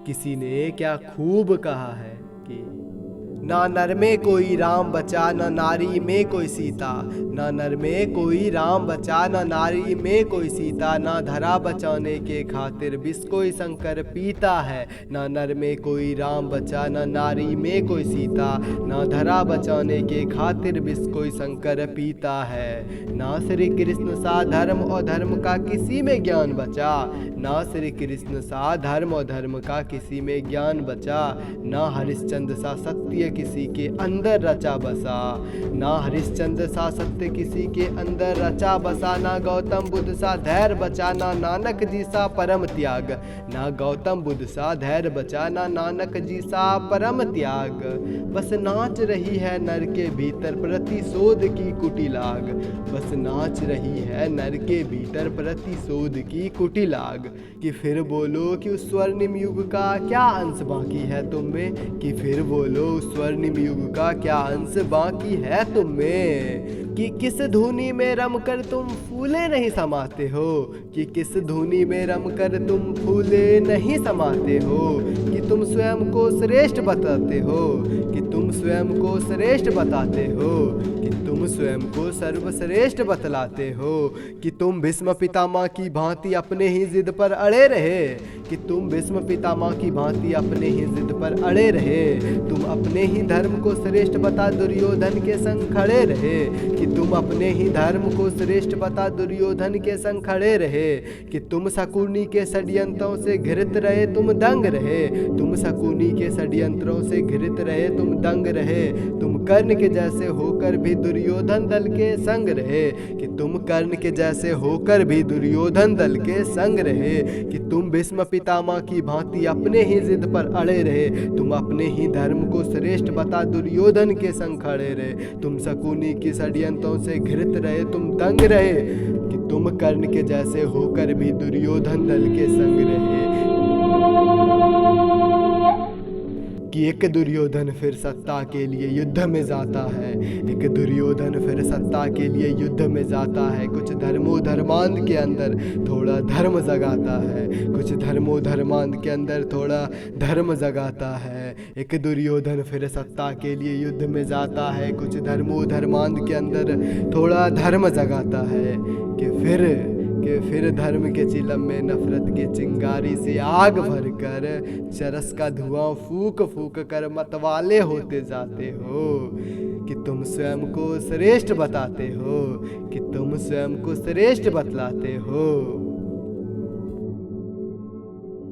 किसी ने क्या खूब कहा है कि ना नर में कोई राम बचा, ना नारी में कोई सीता। ना नर में कोई राम बचा, ना नारी में कोई सीता। ना धरा बचाने के खातिर विष कोई शंकर पीता है। ना नर में कोई राम बचा, ना नारी में कोई सीता। ना धरा बचाने के खातिर विष कोई शंकर पीता है। ना श्री कृष्ण सा धर्म और धर्म का किसी में ज्ञान बचा। ना श्री कृष्ण सा धर्म और धर्म का किसी में ज्ञान बचा। ना हरिश्चंद्र सा सत्य किसी के अंदर रचा बसा। ना हरिश्चंद्र सा सत्य किसी के अंदर रचा बसा। ना गौतम बुद्ध सा धैर्य बचा, ना नानक जी सा परम त्याग। ना गौतम बुद्ध सा धैर्य बचा, ना नानक जी सा परम त्याग। बस नाच रही है नर के भीतर प्रतिशोध की कुटिलाग। बस नाच रही है नर के भीतर प्रतिशोध की कुटिलाग। कि फिर बोलो कि उस स्वर्णिम युग का क्या अंश बाकी है तुम में। कि फिर बोलो उस स्वर्णिम युग का क्या अंश बाकी है तुम में। कि किस धुनी में रम कर तुम फूले नहीं समाते हो। कि किस धुनी में रम कर तुम फूले नहीं समाते हो। कि तुम स्वयं को श्रेष्ठ बताते हो। कि तुम स्वयं को श्रेष्ठ बताते हो। कि तुम स्वयं को सर्वश्रेष्ठ बतलाते हो। कि तुम भीष्म पितामह की भांति अपने ही जिद पर अड़े रहे। कि तुम भीष्म पितामह की भांति अपने ही जिद पर अड़े रहे। तुम अपने ही धर्म को श्रेष्ठ बता दुर्योधन के संग खड़े रहे। कि तुम अपने ही धर्म को श्रेष्ठ बता दुर्योधन के संग खड़े रहे। कि तुम शकुनी के षड्यंत्रों से घृत रहे तुम दंग रहे। तुम शकुनी के षड्यंत्रों से घृत रहे तुम दंग रहे। तुम कर्ण के जैसे होकर भी दुर्योधन दल के संग रहे। कि तुम कर्ण के जैसे होकर भी दुर्योधन दल के संग रहे। कि तुम भीष्म पितामह की भांति अपने ही जिद पर अड़े रहे। तुम अपने ही धर्म को श्रेष्ठ बता दुर्योधन के संग खड़े रहे। तुम शकुनी की षड्यंत्रों से घृत रहे तुम दंग रहे। कि तुम कर्ण के जैसे होकर भी दुर्योधन दल के संग रहे। कि एक दुर्योधन फिर सत्ता के लिए युद्ध में जाता है। एक दुर्योधन फिर सत्ता के लिए युद्ध में जाता है। कुछ धर्मोधर्मांध के अंदर थोड़ा धर्म जगाता है। कुछ धर्मोधर्मांध के अंदर थोड़ा धर्म जगाता है। एक दुर्योधन फिर सत्ता के लिए युद्ध में जाता है। कुछ धर्मोधर्मांध के अंदर थोड़ा धर्म जगाता है। कि फिर धर्म के चिलम में नफरत की चिंगारी से आग भरकर चरस का धुआं फूक फूक कर मतवाले होते जाते हो। कि तुम स्वयं को श्रेष्ठ बताते हो। कि तुम स्वयं को श्रेष्ठ बतलाते हो।